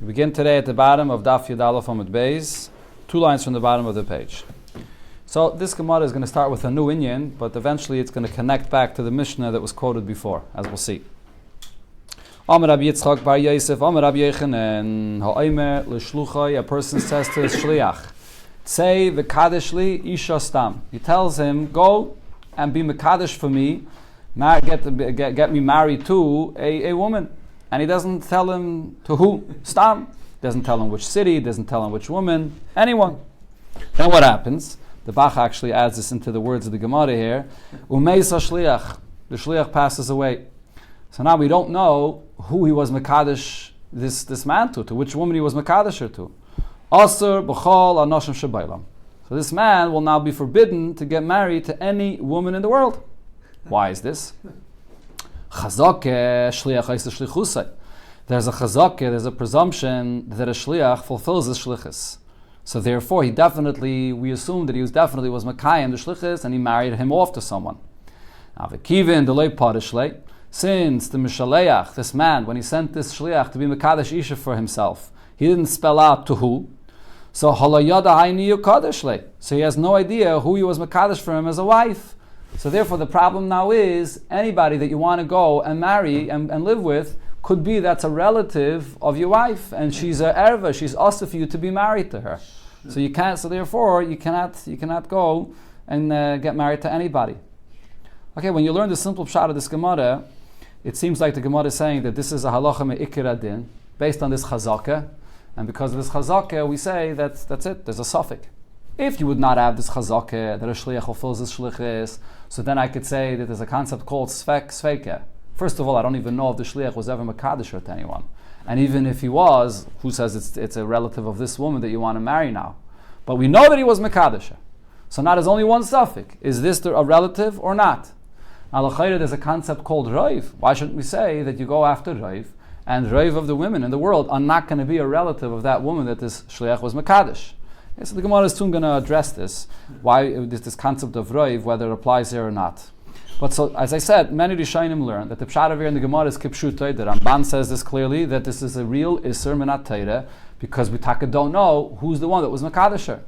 We begin today at the bottom of Daf Yud Aleph Amud Beis, 2 lines from the bottom of the page. So this Gemara is going to start with a new inyan, but eventually it's going to connect back to the Mishnah that was quoted before, as we'll see. Amar Rabbi Yitzchak bar Yosef, Amar Rabbi Yechanan, ha'omer l'shluchai, a person says to his shliach, say v'kadesh li isha stam. He tells him, go and be mekadesh for me, get me married to a woman. And he doesn't tell him to who, stam. Doesn't tell him which city, doesn't tell him which woman, anyone. Then what happens? The Bach actually adds this into the words of the Gemara here. Umeisa shliach. The shliach passes away. So now we don't know who he was mekadesh this man to which woman he was mekadesh her to. Asur b'chol anoshim shabaylam. So this man will now be forbidden to get married to any woman in the world. Why is this? Chazake shliach ha'isa shlichusay. There's a chazake, there's a presumption that a shliach fulfills his shlichus. So therefore, we assume that he was Makayim the shlichus, and he married him off to someone. Now, v'kivin delay parishlei, since the Mishaleach, this man, when he sent this shliach to be Mekadesh Isha for himself, he didn't spell out to who. So halayada hayni yukadeshlei. So he has no idea who he was Mekadesh for him as a wife. So therefore, the problem now is anybody that you want to go and marry and live with could be that's a relative of your wife, and she's a erva, she's also for you to be married to her. So you can't. So therefore, you cannot go and get married to anybody. Okay, when you learn the simple pshat of this Gemara, it seems like the Gemara is saying that this is a halacha me'ikir adin based on this chazaka, and because of this chazaka, we say that's it. There's a suffix. If you would not have this chazaka that a shliach fulfills his shlichus, so then I could say that there's a concept called sveike. First of all, I don't even know if the shliach was ever mekadesh to anyone. And even if he was, who says it's a relative of this woman that you want to marry now? But we know that he was mekadesh. So now there's only one suffix. Is this a relative or not? Now, l'chayre, there's a concept called roiv. Why shouldn't we say that you go after roiv, and roiv of the women in the world are not going to be a relative of that woman that this shliach was mekadesh? Okay, so the Gemara is soon going to address this, why this concept of roiv, whether it applies here or not. But so, as I said, many Rishonim learn that the pshat here in the Gemara is kipshutai. The Ramban says this clearly, that this is a real iser minat Torah, because we don't know who's the one that was Makadesher.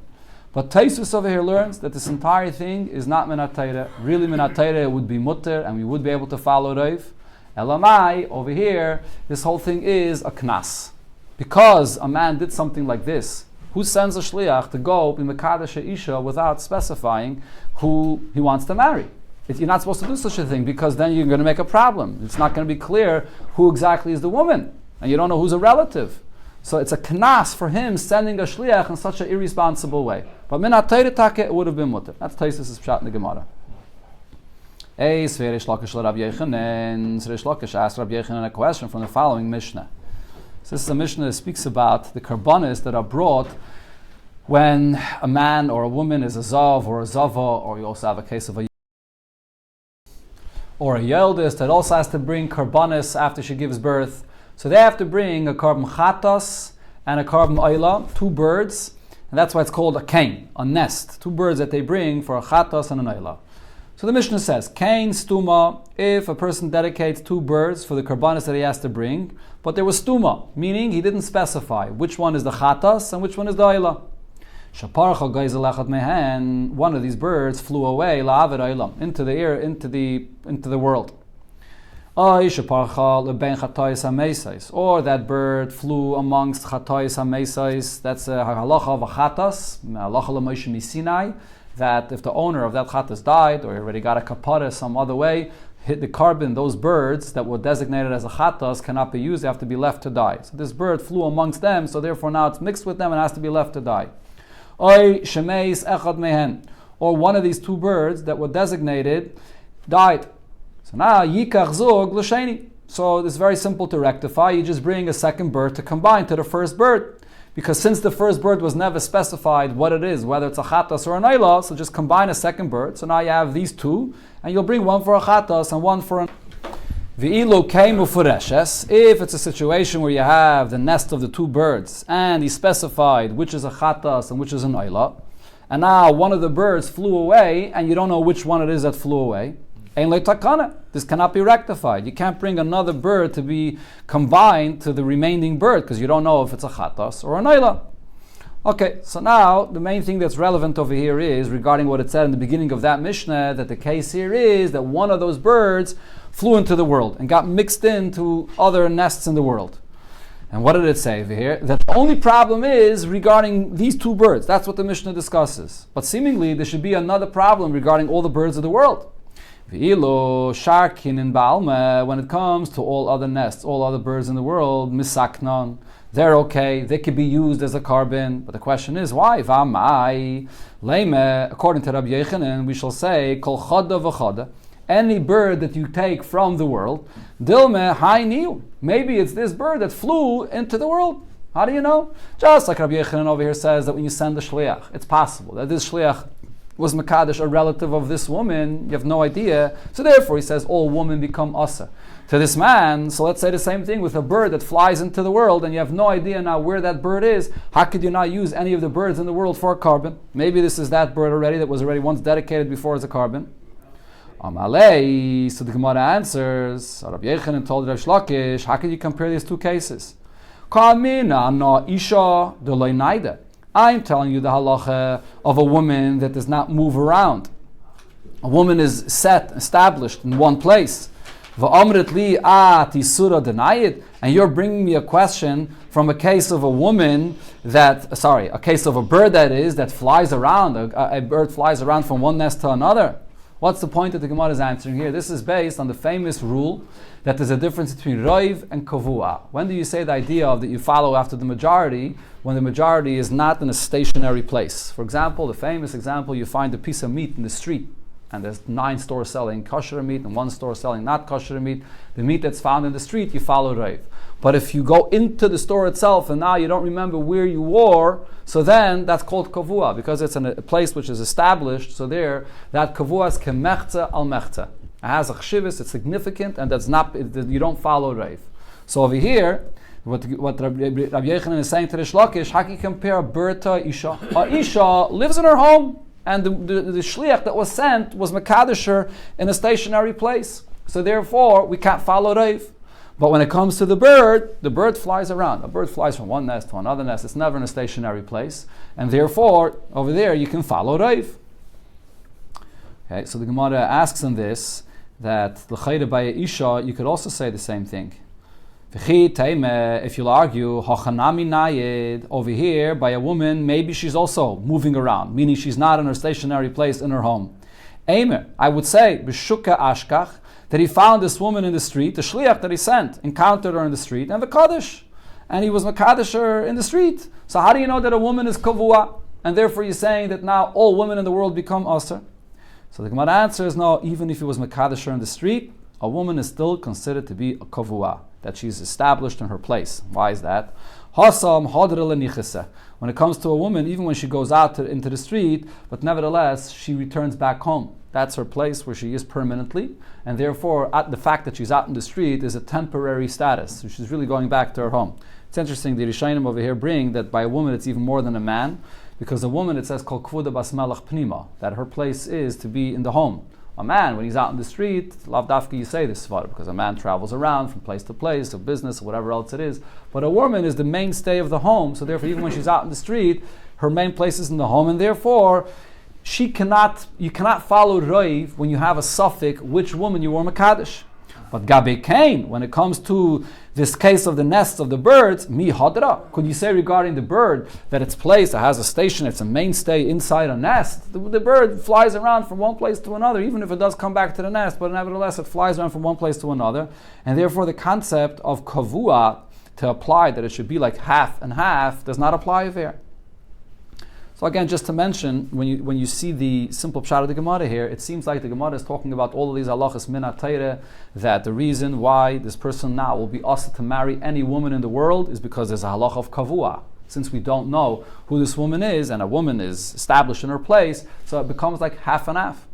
But Taisus over here learns that this entire thing is not minat Torah. Really minat Torah would be mutter, and we would be able to follow Reiv. Elamai, over here, this whole thing is a knas. Because a man did something like this, who sends a shliach to go be Makadesher Isha without specifying who he wants to marry? You're not supposed to do such a thing, because then you're going to make a problem. It's not going to be clear who exactly is the woman, and you don't know who's a relative. So it's a knas for him sending a shliach in such an irresponsible way. But minat Torah take, it would have been mutter. That's Taisus' pshat in the Gemara. Reish Lakish asked Rabbi Yechanan a question from the following Mishnah. So this is a Mishnah that speaks about the karbanis that are brought when a man or a woman is a zav or a zava, or you also have a case of a or a yeldis that also has to bring karbanis after she gives birth. So they have to bring a karban chatas and a karban oila, 2 birds, and that's why it's called a kain, a nest. 2 birds that they bring for a chatas and an oila. So the Mishnah says, kain stuma, if a person dedicates 2 birds for the karbanis that he has to bring, but there was stuma, meaning he didn't specify which one is the chatas and which one is the oila. One of these birds flew away into the air, into the world. Or that bird flew amongst chatois hameisais. That's a halacha of a chatas, halacha l'moshe misinai, that if the owner of that chatas died, or he already got a kapara some other way, hit the carbon, those birds that were designated as a chatas cannot be used, they have to be left to die. So this bird flew amongst them, so therefore now it's mixed with them and has to be left to die. Or one of these 2 birds that were designated died. So now yikach zug l'sheni. So it's very simple to rectify. You just bring a second bird to combine to the first bird, because since the first bird was never specified what it is, whether it's a chatas or an oila, so just combine a second bird. So now you have these 2, and you'll bring one for a chatas and one for an. If it's a situation where you have the nest of the 2 birds and he specified which is a chatas and which is an oila, and now one of the birds flew away and you don't know which one it is that flew away, Ein lo takana. This cannot be rectified. You can't bring another bird to be combined to the remaining bird because you don't know if it's a chatas or a naila. Okay, so now the main thing that's relevant over here is regarding what it said in the beginning of that Mishnah, that the case here is that one of those birds flew into the world and got mixed into other nests in the world. And what did it say over here? That the only problem is regarding these two birds. That's what the Mishnah discusses. But seemingly there should be another problem regarding all the birds of the world. Sharkin and Baalma, when it comes to all other nests, all other birds in the world, misaknon, they're okay, they could be used as a carbon. But the question is, why? V'amai leime, according to Rabbi Yechanan, we shall say, kol chada v'chada, any bird that you take from the world, dilme hayniu, maybe it's this bird that flew into the world. How do you know? Just like Rabbi Yechanan over here says that when you send a shliach, it's possible that this shliach was Mekadesh, a relative of this woman, you have no idea. So therefore he says all women become asa to this man. So let's say the same thing with a bird that flies into the world and you have no idea now where that bird is. How could you not use any of the birds in the world for a carbon? Maybe this is that bird already that was already once dedicated before as a carbon. Amalei, so the Gemara answers, Rabbi Yechanan told Rav Shlokish, how can you compare these two cases? I'm telling you the halacha of a woman that does not move around. A woman is established in one place. And you're bringing me a question from a case of a woman a case of a bird that flies around. A bird flies around from one nest to another. What's the point that the Gemara is answering here? This is based on the famous rule that there's a difference between roiv and kavua. When do you say the idea of that you follow after the majority when the majority is not in a stationary place? For example, the famous example, you find a piece of meat in the street and there's 9 stores selling kosher meat and 1 store selling not kosher meat. The meat that's found in the street, you follow roiv. But if you go into the store itself and now you don't remember where you were, so then that's called kavua because it's in a place which is established. So there, that kavua is kemechza al mechza. It has a chshivus, it's significant, and that's not, you don't follow roiv. So over here, what Rabbi Yechanan is saying to the Shlokish, how can you compare a bird to a isha? A isha lives in her home, and the shliach that was sent was mekadesher in a stationary place. So therefore, we can't follow roiv. But when it comes to the bird flies around. A bird flies from one nest to another nest. It's never in a stationary place. And therefore, over there, you can follow roiv. Okay, so the Gemara asks in this that l'chayda by isha, you could also say the same thing. If you'll argue, hachanami nayed, over here, by a woman, maybe she's also moving around, meaning she's not in her stationary place in her home. Eimer, I would say, b'shuka ashkach, that he found this woman in the street, the shliach that he sent, encountered her in the street, and the kaddish. And he was Makadisher in the street. So how do you know that a woman is kavua? And therefore you're saying that now all women in the world become aser? So the Gemara answers, no, even if he was Makadisher in the street, a woman is still considered to be a kavua, that she's established in her place. Why is that? Hasam hadrele nichese. When it comes to a woman, even when she goes out into the street, but nevertheless, she returns back home. That's her place where she is permanently, and therefore the fact that she's out in the street is a temporary status. So she's really going back to her home. It's interesting, the Rishonim over here bring that by a woman it's even more than a man, because a woman, it says, Kol kvuda bas melech pnima, that her place is to be in the home. A man, when he's out in the street, lav dafka you say this svara, because a man travels around from place to place, of business, or whatever else it is. But a woman is the mainstay of the home, so therefore even when she's out in the street, her main place is in the home, and therefore you cannot follow roiv when you have a suffix which woman you were Makadish. But Gabe Kain, when it comes to this case of the nests of the birds, mi hadra, could you say regarding the bird that its place, it has a station, it's a mainstay inside a nest? The bird flies around from one place to another, even if it does come back to the nest, but nevertheless it flies around from one place to another. And therefore the concept of kavua, to apply that it should be like half and half, does not apply here. So again, just to mention, when you see the simple pshat of the Gemara here, it seems like the Gemara is talking about all of these halachas min ha-Torah, that the reason why this person now will be asked to marry any woman in the world is because there's a halach of kavua. Since we don't know who this woman is, and a woman is established in her place, so it becomes like half and half.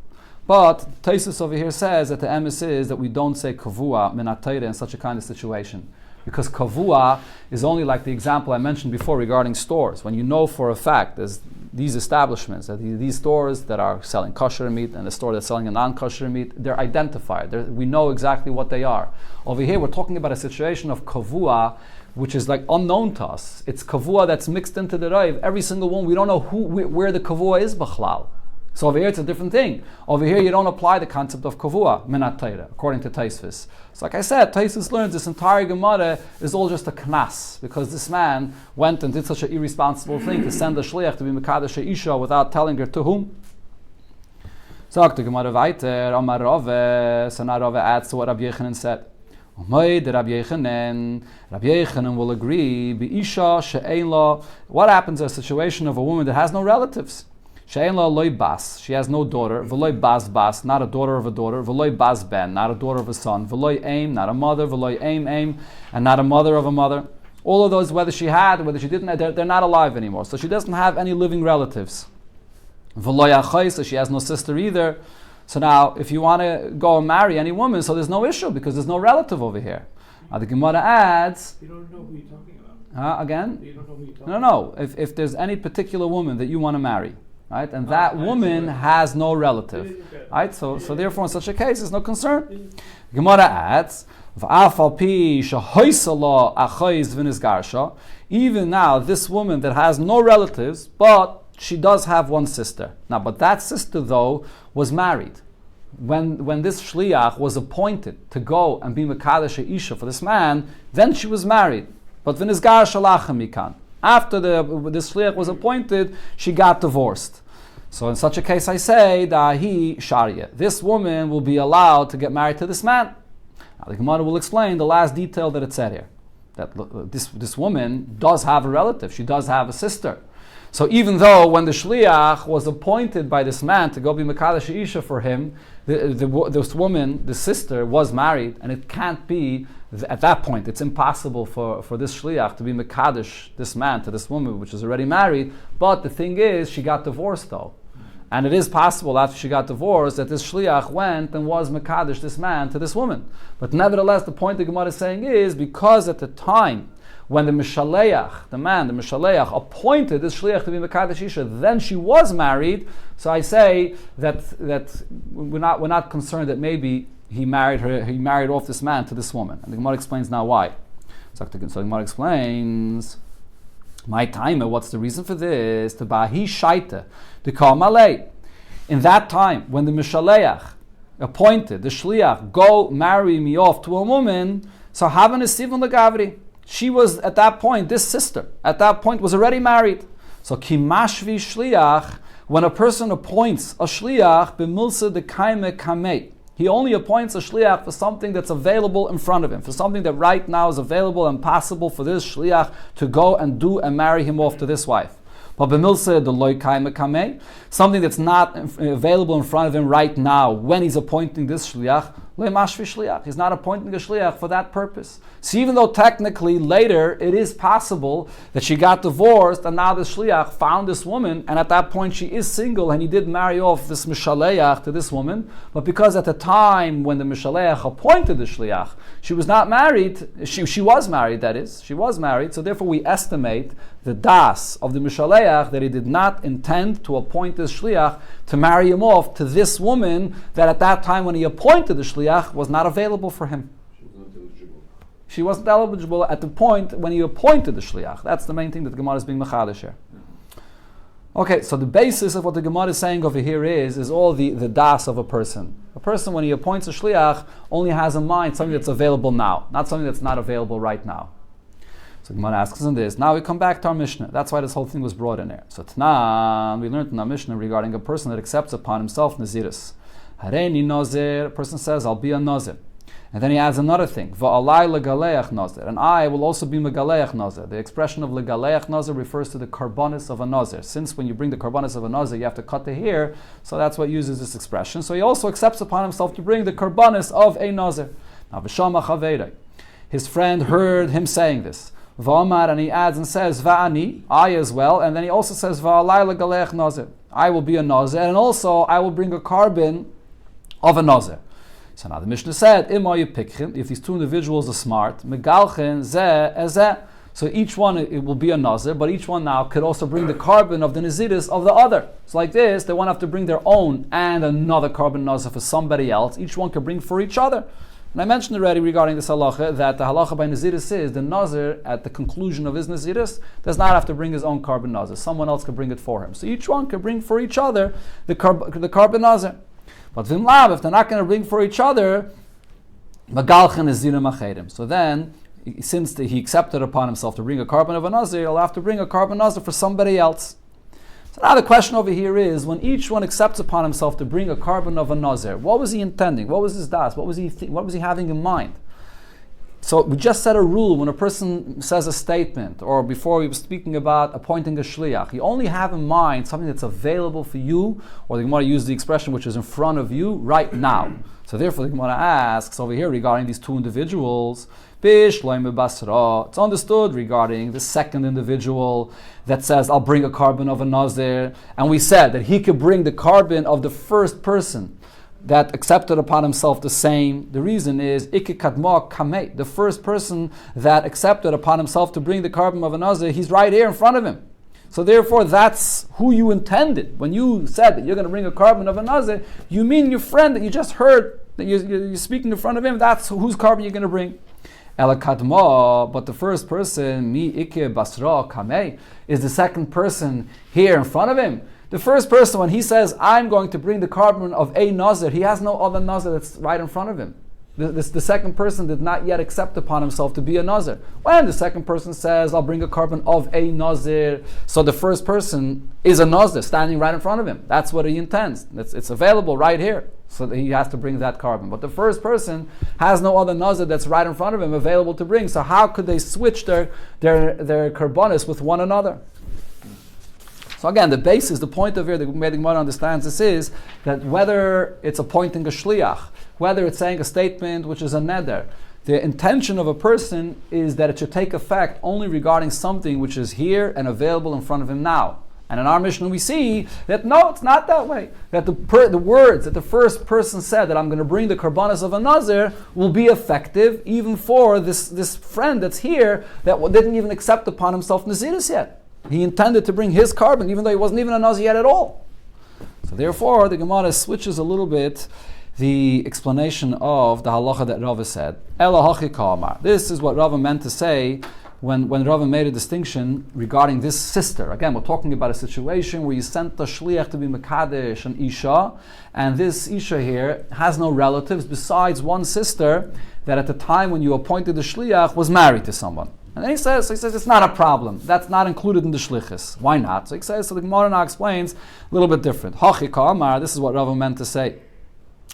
But Taisus over here says that the emes is that we don't say kavua min ha-Torah in such a kind of situation. Because kavua is only like the example I mentioned before regarding stores. When you know for a fact, there's these establishments, these stores that are selling kosher meat and the store that's selling a non-kosher meat, they're identified. We know exactly what they are. Over here, we're talking about a situation of kavua, which is like unknown to us. It's kavua that's mixed into the raiv. Every single one, we don't know where the kavua is b'chlal. So over here, it's a different thing. Over here, you don't apply the concept of kavua, minat Torah, according to Taisvis. So like I said, Taisvis learns this entire Gemara is all just a knas, because this man went and did such an irresponsible thing to send a shliach to be mekadesh isha without telling her to whom. So the Gemara weiter, Amar Rave, so now Rave adds to what Rabbi Yechanan said. Rabbi Yechanan will agree, Isha she'ein la. What happens in a situation of a woman that has no relatives? She'ein la loy bas, she has no daughter, v'loy bas bas, not a daughter of a daughter, v'loy bas ben, not a daughter of a son, v'loy aim, not a mother, v'loy aim, and not a mother of a mother. All of those, whether she had, whether she didn't, they're not alive anymore. So she doesn't have any living relatives. V'loy achai, so she has no sister either. So now, if you want to go and marry any woman, so there's no issue because there's no relative over here. Now the Gemara adds. You don't know who you're talking about. Again? You don't know who you're talking about. No. If there's any particular woman that you want to marry, right, and that woman has no relative, right? So therefore, in such a case, there's no concern. Gemara adds. Even now, this woman that has no relatives, but she does have one sister. Now, but that sister, though, was married. When this shliach was appointed to go and be mekadesh isha for this man, then she was married. But v'nizgar shalachem mikan. After this shliach was appointed, she got divorced. So in such a case, I say, dahi sharia. This woman will be allowed to get married to this man. Now, the Gemara will explain the last detail that it said here. That this woman does have a relative. She does have a sister. So even though when the shliach was appointed by this man to go be mekadesh isha for him, this woman, the sister, was married, and it can't be, at that point, it's impossible for this shliach to be mekadesh, this man, to this woman, which is already married. But the thing is, she got divorced though. And it is possible after she got divorced that this shliach went and was mekadesh, this man, to this woman. But nevertheless, the point the Gemara is saying is, because at the time, when the Mishaleach, the Mishaleach, appointed this shliach to be mekadesh isha, then she was married. So I say that we're not concerned that maybe he married off this man to this woman. And the Gemara explains now why. So the Gemara explains, my timer, what's the reason for this? To bahi shaita, to call malay. In that time, when the Mishaleach appointed the shliach, go marry me off to a woman, so haven a sivon legavri. She was, at that point, this sister, at that point, was already married. So, kimashvi shliach, when a person appoints a shliach, b'milsa de kaime kamei, he only appoints a shliach for something that's available in front of him, for something that right now is available and possible for this shliach to go and do and marry him off to this wife. But b'milsa de loy kaime kamei, something that's not available in front of him right now, when he's appointing this shliach, he's not appointing a shliach for that purpose. So even though technically later it is possible that she got divorced and now the shliach found this woman, and at that point she is single and he did marry off this mishaleach to this woman, but because at the time when the mishaleach appointed the shliach, she was not married, she was married, that is, she was married, so therefore we estimate the das of the mishaleach that he did not intend to appoint this shliach to marry him off to this woman that at that time when he appointed the shliach was not available for him. She wasn't eligible at the point when he appointed the shliach. That's the main thing that the Gemara is being machadish here. Okay, so the basis of what the Gemara is saying over here is all the das of a person. A person, when he appoints a shliach, only has in mind something that's available now, not something that's not available right now. So the Gemara asks us in this. Now we come back to our Mishnah. That's why this whole thing was brought in here. So Tanan, we learned in our Mishnah regarding a person that accepts upon himself Nazirus. Hareni Nazir, a person says, I'll be a Nazir. And then he adds another thing, Va'alai legaleach Nazir, and I will also be megaleach Nazir. The expression of legaleach Nazir refers to the karbanis of a Nazir. Since when you bring the karbanis of a Nazir, you have to cut the hair, so that's what uses this expression. So he also accepts upon himself to bring the karbanis of a Nazir. Now, V'shama chaveirei, his friend heard him saying this. V'amar, and he adds and says, Va'ani, I as well, and then he also says, Va'alai legaleach Nazir, I will be a Nazir, and also I will bring a carbon of a Nazir. So now the Mishnah said, if these two individuals are smart, megalchen zeh ezeh, So each one, it will be a Nazir, but each one now could also bring the carbon of the Naziris of the other. So like this, they won't have to bring their own and another carbon Nazir for somebody else. Each one could bring for each other. And I mentioned already regarding this halacha that the halacha by Naziris is the Nazir at the conclusion of his Naziris does not have to bring his own carbon Nazir. Someone else could bring it for him. So each one could bring for each other the carbon Nazir. But v'imlav, if they're not going to bring for each other, magalchen Nazirim achedim. So then, since he accepted upon himself to bring a carbon of a Nazir, he'll have to bring a carbon Nazir for somebody else. So now the question over here is, when each one accepts upon himself to bring a carbon of a Nazir, what was he intending? What was his das? What was he having in mind? So we just said a rule when a person says a statement, or before we were speaking about appointing a shliach, you only have in mind something that's available for you, or the Gemara used the expression which is in front of you right now. So therefore the Gemara asks over here regarding these two individuals, it's understood regarding the second individual that says, I'll bring a carbon of a Nazir, and we said that he could bring the carbon of the first person that accepted upon himself the same. The reason is the first person that accepted upon himself to bring the carbon of a Nazir, he's right here in front of him. So therefore that's who you intended. When you said that you're going to bring a carbon of a Nazir, you mean your friend that you just heard, that you're speaking in front of him, that's whose carbon you're going to bring. But the first person, mi ikke basra kamei, is the second person here in front of him. The first person, when he says, I'm going to bring the carbon of a Nazir, he has no other Nazir that's right in front of him. The second person did not yet accept upon himself to be a Nazir. When the second person says, I'll bring a carbon of a Nazir, so the first person is a Nazir standing right in front of him. That's what he intends. It's available right here. So that he has to bring that carbon. But the first person has no other Nazir that's right in front of him available to bring. So how could they switch their karbonis with one another? So again, the basis, the point of here, the Gemara understands this is that whether it's appointing a shliach, whether it's saying a statement which is a neder, the intention of a person is that it should take effect only regarding something which is here and available in front of him now. And in our Mishnah we see that no, it's not that way. That the words that the first person said that I'm going to bring the karbanas of a Nazir will be effective even for this friend that's here that didn't even accept upon himself Naziris yet. He intended to bring his carbon even though he wasn't even a Nazir yet at all. So therefore the Gemara switches a little bit the explanation of the halacha that Rava said. Ela hachi ka'amar. This is what Rava meant to say when Rava made a distinction regarding this sister. Again, we're talking about a situation where you sent the shliach to be mekadesh an isha, and this isha here has no relatives besides one sister that at the time when you appointed the shliach was married to someone. And then he says it's not a problem. That's not included in the shlichus. Why not? So he says, so the Gemara now explains a little bit different. Hachi ka'amar, this is what Rava meant to say.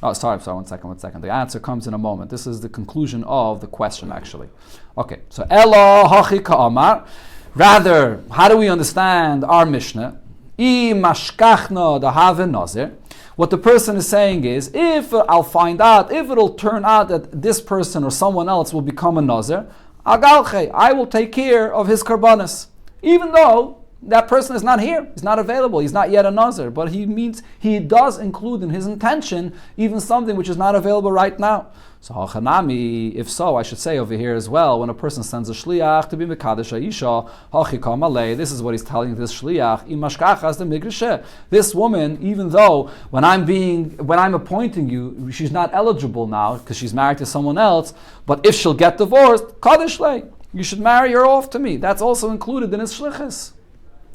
Oh, sorry, one second. The answer comes in a moment. This is the conclusion of the question, actually. Okay, so Ela hachi ka'amar. Rather, how do we understand our Mishnah? I mashkachna dahave nazir. What the person is saying is, if it'll turn out that this person or someone else will become a nazir, agalche, I will take care of his karbanis. Even though that person is not here, he's not available, he's not yet a Nazir, but he does include in his intention even something which is not available right now. So hachanami, if so, I should say over here as well, when a person sends a shliach to be mekadesh ha'isha, hachikam alei, this is what he's telling this shliach, imashkachas the migrishe. This woman, even though when I'm appointing you, she's not eligible now because she's married to someone else, but if she'll get divorced, kadesh lei, you should marry her off to me. That's also included in his shlichus.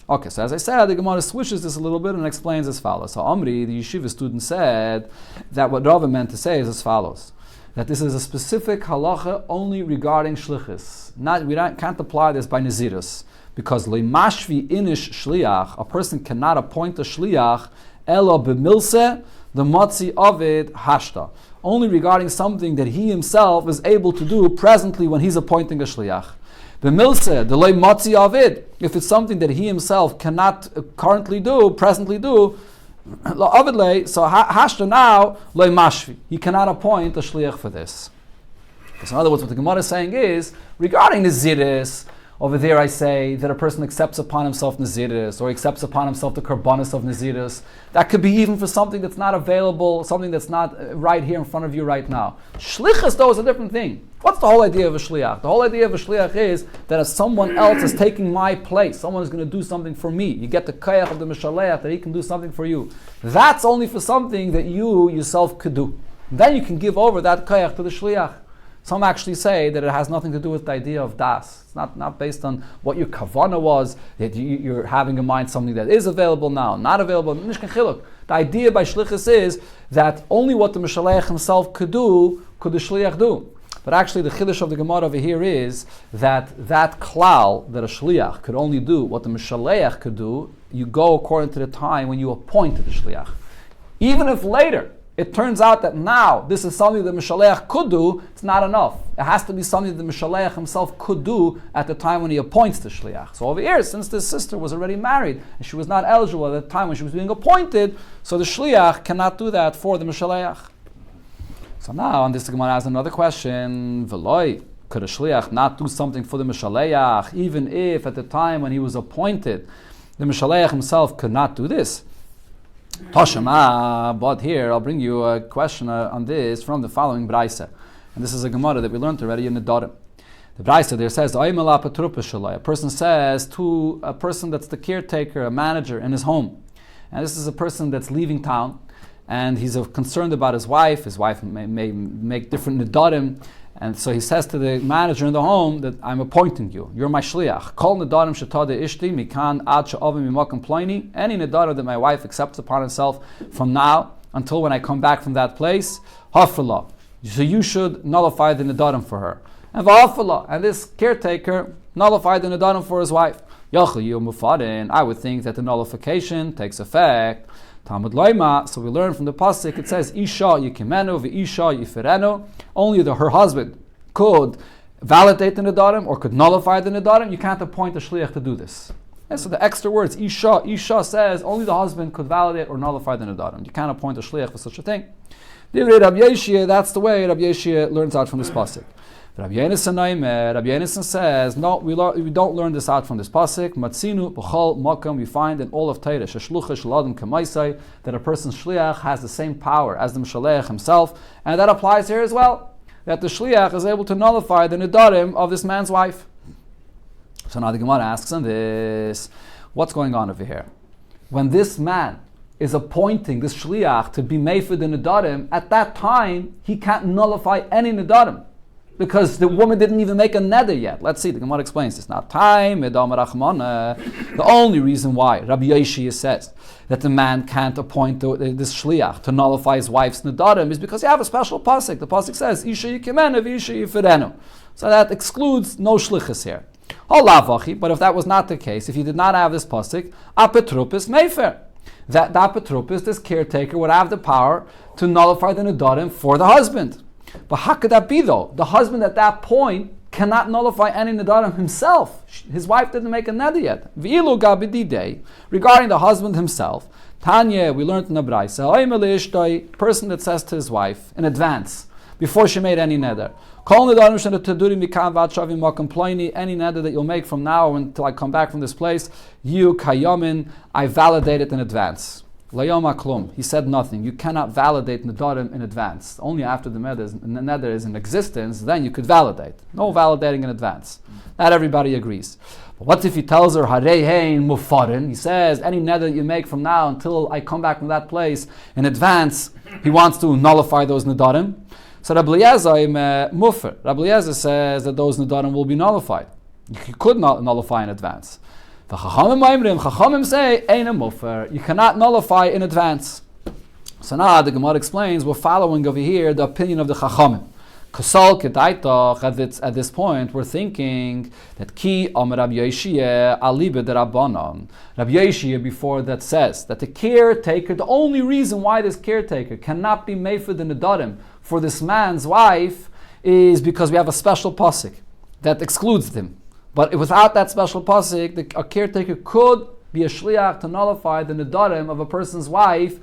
Okay, so as I said, the Gemara switches this a little bit and explains as follows. So Amri, the yeshiva student, said that what Rava meant to say is as follows: that this is a specific halacha only regarding shlichus. Can't apply this by Nazirus, because leimashvi inish shliach, a person cannot appoint a shliach elo b'milse the matzi avid hashta, only regarding something that he himself is able to do presently when he's appointing a shliach. B'milse, the loy matzi avid, if it's something that he himself cannot presently do, lo avid lei, so hashta now, loy mashvi. He cannot appoint a shliach for this. So in other words, what the Gemara is saying is, regarding Naziris, Over there I say that a person accepts upon himself Naziris, or accepts upon himself the Karbanis of Naziris. That could be even for something that's not available, something that's not right here in front of you right now. Shlichus, though, is a different thing. What's the whole idea of a shliach? The whole idea of a shliach is that if someone else is taking my place, someone is going to do something for me. You get the kayach of the mishaleach that he can do something for you. That's only for something that you yourself could do. Then you can give over that kayach to the shliach. Some actually say that it has nothing to do with the idea of das. It's not based on what your kavanah was, that you're having in mind something that is available now, not available. The idea by shlichus is that only what the mishaleach himself could do, could the shliach do. But actually the chiddush of the Gemara over here is that klal, that a shliach could only do what the mishaleach could do, you go according to the time when you appointed the shliach. Even if later it turns out that now this is something that Mishaleach could do, it's not enough. It has to be something that Mishaleach himself could do at the time when he appoints the Shliach. So over here, since this sister was already married and she was not eligible at the time when she was being appointed, so the Shliach cannot do that for the Mishaleach. So now on this Gemara has another question. V'loi, could a Shliach not do something for the Mishaleach even if at the time when he was appointed the Mishaleach himself could not do this? Toshama, but here I'll bring you a question on this from the following Braisa. And this is a Gemara that we learned already in the Dorim. The Braisa there says, a person says to a person that's the caretaker, a manager in his home. And this is a person that's leaving town and he's concerned about his wife. His wife may make different Nidarim. And so he says to the manager in the home that I'm appointing you. You're my shliach. Kol nedarim shetade ishti mikan ad she'avim mimakom ploini. Any nedarim that my wife accepts upon herself from now until when I come back from that place, hafala. So you should nullify the nedarim for her. And v'hafala. And this caretaker nullified the nedarim for his wife. Yachal yu mufadin. I would think that the nullification takes effect. Talmud Loima, so we learn from the pasuk. It says, "Isha yikimenu v'isha yifirenu." Only her husband could validate the nedarim or could nullify the nedarim. You can't appoint a shliach to do this. And so the extra words, Isha says only the husband could validate or nullify the nedarim. You can't appoint a shliach for such a thing. That's the way Rabbi Yeshia learns out from this pasuk. Rabbi Yonasan says, no, we don't learn this out from this pasuk. Matzinu b'chol makam, we find in all of Torah sheshlucha sheladim kamaisai, that a person's shliach has the same power as the mishaleach himself, and that applies here as well. That the shliach is able to nullify the nedarim of this man's wife. So now the Gemara asks on this, what's going on over here? When this man is appointing this shliach to be made for the nedarim, at that time he can't nullify any nedarim, because the woman didn't even make a neder yet. Let's see, the Gemara explains this. Now, the only reason why Rabbi Yeshia says that the man can't appoint this shliach to nullify his wife's nedarim is because you have a special pasuk. The pasuk says, Isha yikimenu v'isha yifirenu. So that excludes no shlichus here. But if that was not the case, if you did not have this pasuk, apetrupis mefer, that the apetrupis, this caretaker, would have the power to nullify the nedarim for the husband. But how could that be though? The husband at that point cannot nullify any nedarim himself. His wife didn't make a neder yet. V'ilu gabididei, regarding the husband himself, Tanya, we learned in the Braisa, person that says to his wife in advance, before she made any neder, any neder that you'll make from now until I come back from this place, you kayamin, I validate it in advance. Layoma klum. He said nothing. You cannot validate nedarim in advance. Only after the neder is in existence, then you could validate. No validating in advance. Not everybody agrees. But what if he tells her, Harei hein mufarin? He says, any neder that you make from now until I come back from that place in advance, he wants to nullify those nedarim. So Rabbi Eliezer mufar. Rabbi Eliezer says that those nedarim will be nullified. You could not nullify in advance. The Chachamim say, Ein a mufer. You cannot nullify in advance. So now the Gemara explains, we're following over here the opinion of the Chachamim. Kasal kedaitach, at this point, we're thinking that Ki Amar Rabbi Yeshia alibe de Rabbanon. Rabbi Yeshia before that says that the caretaker, the only reason why this caretaker cannot be made for the nedarim for this man's wife is because we have a special pasuk that excludes them. But without that special pasuk, a caretaker could be a shliach to nullify the nedarim of a person's wife,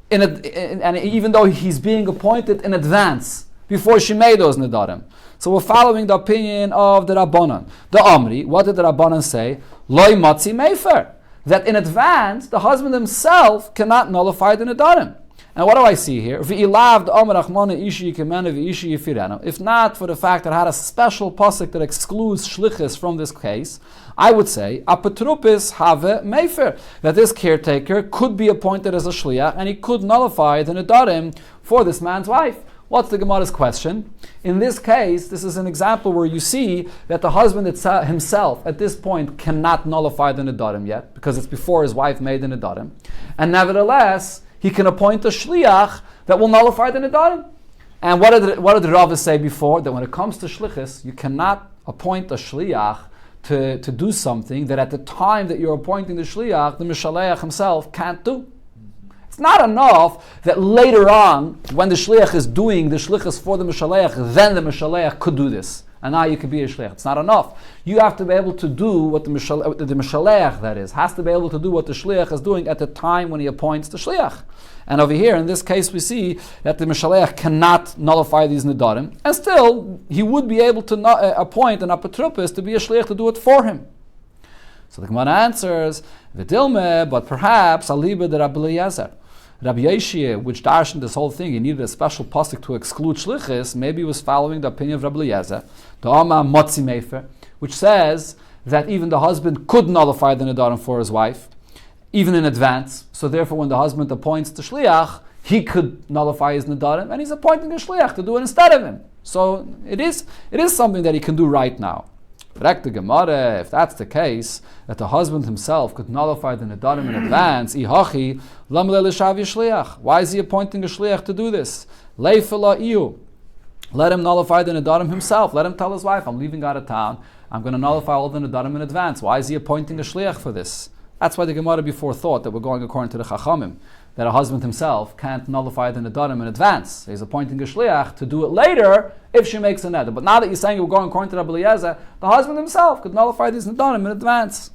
and even though he's being appointed in advance. before she made those nedarim. So we're following the opinion of the Rabbanan. The Amri, what did the Rabbanan say? Loi matzi mefer. That in advance, the husband himself cannot nullify the nedarim. And what do I see here? If not for the fact that I had a special pasuk that excludes shlichus from this case, I would say apatrupis have mefer, that this caretaker could be appointed as a shliach and he could nullify the nedarim for this man's wife. What's the Gemara's question? In this case, this is an example where you see that the husband himself at this point cannot nullify the nedarim yet, because it's before his wife made the nedarim. And nevertheless, he can appoint a shliach that will nullify the nedarim. And what did the Rava say before? That when it comes to shlichus, you cannot appoint a shliach to do something that at the time that you're appointing the shliach, the mishaleach himself can't do. It's not enough that later on, when the shliach is doing the shlichus for the mishaleach, then the mishaleach could do this. And now you could be a shliach. It's not enough. You have to be able to do what the mishaleach, that is, has to be able to do what the shliach is doing at the time when he appoints the shliach. And over here, in this case, we see that the mishaleach cannot nullify these nedarim, and still, he would be able to appoint an apotropos to be a shliach to do it for him. So the Gemara answers, V'dilme, but perhaps aliba de Rabbi Eliezer. Rabbi Yeshua, which darshan this whole thing, he needed a special pasuk to exclude shlichus. Maybe he was following the opinion of Rabbi Eliezer, the Amma Motzi Mefer, which says that even the husband could nullify the nedarim for his wife, even in advance. So therefore, when the husband appoints the shliach, he could nullify his nedarim, and he's appointing a shliach to do it instead of him. So it is something that he can do right now. The Gemara, if that's the case, that the husband himself could nullify the nedarim in advance, ihachi lam le'lishavi shliach. Why is he appointing a shliach to do this? Leifela iu. Let him nullify the nedarim himself. Let him tell his wife, I'm leaving out of town. I'm going to nullify all the nedarim in advance. Why is he appointing a shliach for this? That's why the Gemara before thought that we're going according to the Chachamim, that a husband himself can't nullify the nedarim in advance. He's appointing a shliach to do it later if she makes a neder. But now that you're saying we're going according to Rabbi Eliezer, the husband himself could nullify these nedarim in advance.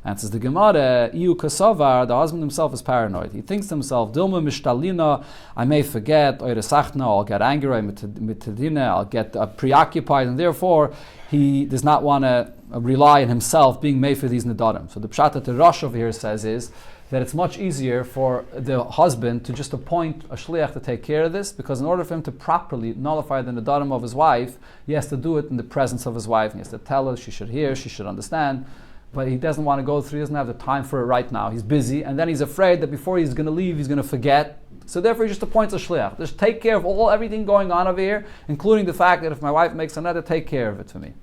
Answers the Gemara, Iu Kasavar, the husband himself is paranoid. He thinks to himself, Dilma mishtalina, I may forget, I'll get angry, I'll get preoccupied, and therefore he does not want to rely on himself being made for these nedarim. So the pshat that the Rosh over here says is that it's much easier for the husband to just appoint a shliach to take care of this, because in order for him to properly nullify the nedarim of his wife, he has to do it in the presence of his wife. He has to tell her, she should hear, she should understand. But he doesn't want to go through, he doesn't have the time for it right now. He's busy, and then he's afraid that before he's going to leave, he's going to forget. So therefore he just appoints a shliach. Just take care of everything going on over here, including the fact that if my wife makes another, take care of it for me.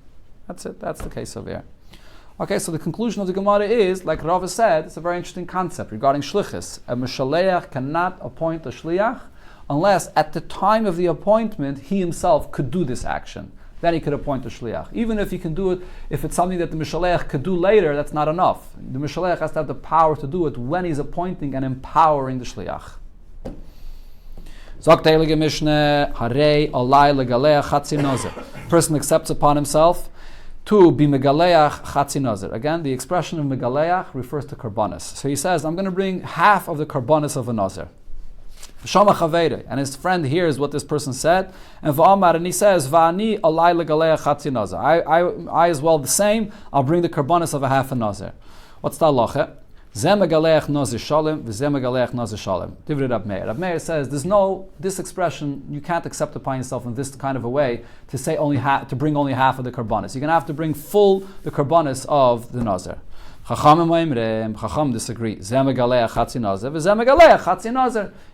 That's it. That's the case over here. Okay, so the conclusion of the Gemara is, like Rava said, it's a very interesting concept regarding shlichus. A mishaleach cannot appoint a shliach unless at the time of the appointment he himself could do this action. Then he could appoint a shliach. Even if he can do it, if it's something that the mishaleach could do later, that's not enough. The mishaleach has to have the power to do it when he's appointing and empowering the shliach. Person accepts upon himself to be megaleach chatzi nazir. Again, the expression of megaleach refers to karbanis. So he says, I'm going to bring half of the karbanis of a nazir. And his friend hears what this person said, and he says, Va'ani alai legaleach chatzi nazir. I as well the same, I'll bring the karbanis of a half a nazir. What's the halacha? Zeh megaleach nazir shalem, v'zeh megaleach nazir shalem. Divrei Rab Meir. Rab Meir says, this expression, you can't accept upon yourself in this kind of a way to say to bring only half of the karbanis. You're going to have to bring full the karbanis of the nazir. Chacham disagree.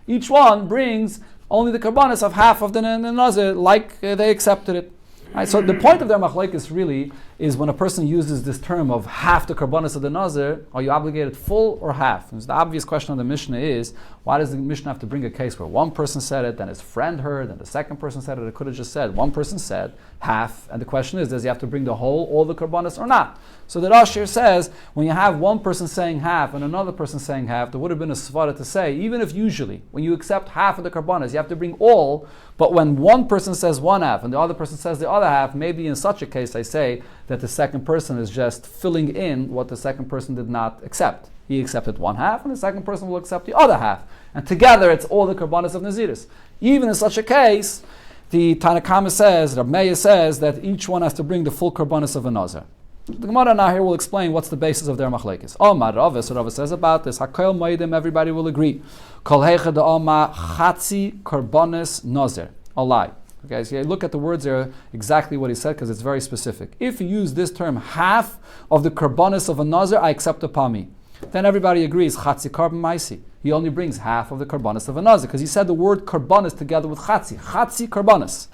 Each one brings only the karbanis of half of the nazir, like they accepted it. Right, so the point of their machlekes really is when a person uses this term of half the karbanis of the nazir, are you obligated full or half? And the obvious question of the Mishnah is, why does the Mishnah have to bring a case where one person said it, then his friend heard, then the second person said it? It could have just said, one person said half, and the question is, does he have to bring all the karbanis or not? So the Rosh here says, when you have one person saying half and another person saying half, there would have been a svara to say, even if usually, when you accept half of the karbanis, you have to bring all, but when one person says one half and the other person says the other half, maybe in such a case I say that the second person is just filling in what the second person did not accept. He accepted one half and the second person will accept the other half. And together it's all the karbanis of Naziris. Even in such a case, the Tanakama says, Rab Meir says, that each one has to bring the full karbanis of a Nazir. The Gemara now here will explain what's the basis of their machlekes. Omar Rava, so Rava says about this, Hakoil Moedim, everybody will agree. Kol heicha de Oma Chatzi Karbanis Nazir. Alai. Okay, so you look at the words there, exactly what he said, because it's very specific. If you use this term, half of the karbanis of a Nazir, I accept upon me. Then everybody agrees, Chatzi Karban Maisi. He only brings half of the karbanis of a Nazir, because he said the word karbanis together with Chatzi. Chatzi Karbanis.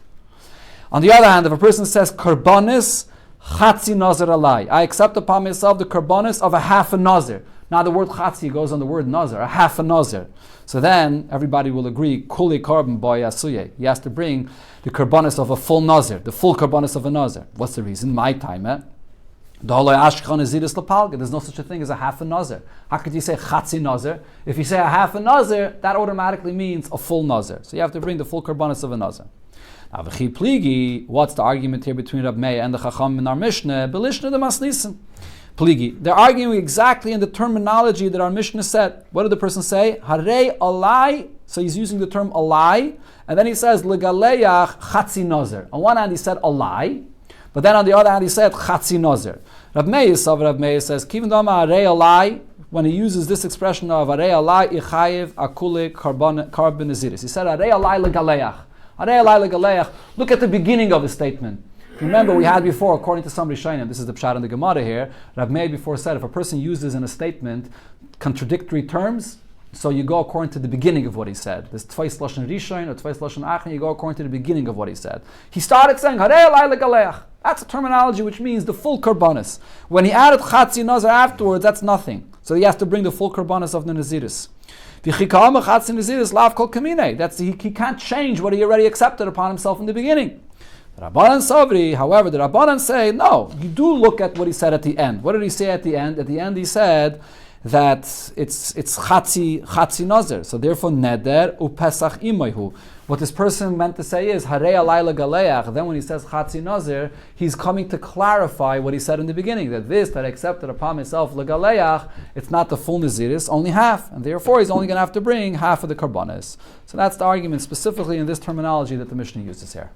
On the other hand, if a person says karbanis, Chatzi Nazir alai. I accept upon myself the karbanis of a half a Nazir. Now the word Chatzi goes on the word Nazir, a half a Nazir. So then everybody will agree, Kuli Karban boy Asuye. He has to bring the karbanis of a full Nazir, the full karbanis of a Nazir. What's the reason? My time, There's no such a thing as a half a Nazir. How could you say Chatzi Nazir? If you say a half a Nazir, that automatically means a full Nazir. So you have to bring the full karbanis of a Nazir. Now, what's the argument here between Rab Meir and the Chacham in our Mishnah? Belishna de Masnisim. Pligi. They're arguing exactly in the terminology that our Mishnah said. What did the person say? Harei alai. So he's using the term alai, and then he says legaleach chatzi nazir. On one hand he said alai, but then on the other hand he said chatzi nazir. Rab Meir says kivin dama harei alai. When he uses this expression of harei alai ichayev akule karban naziris, he said harei alai legaleach. Harei alai legaleach. Look at the beginning of the statement. Remember, we had before, according to some Rishonim, this is the pshat in the Gemara here, Rab Meir before said, if a person uses in a statement contradictory terms, so you go according to the beginning of what he said. There's twice lashon rishon or twice lashon achin, you go according to the beginning of what he said. He started saying, Harei alai legaleach. That's a terminology which means the full karbanis. When he added chatzi nazir afterwards, that's nothing. So he has to bring the full karbanis of the naziris. He can't change what he already accepted upon himself in the beginning. Rabbanan Savri, however, the Rabbanan say, no, you do look at what he said at the end. What did he say at the end? At the end he said that it's chatzi nazir. So therefore, neder upesach imayhu. What this person meant to say is, harei alai legaleach. Then when he says chatzi nazir, he's coming to clarify what he said in the beginning, that I accepted upon myself legaleach, it's not the full naziris, only half. And therefore he's only going to have to bring half of the karbanis. So that's the argument specifically in this terminology that the Mishnah uses here.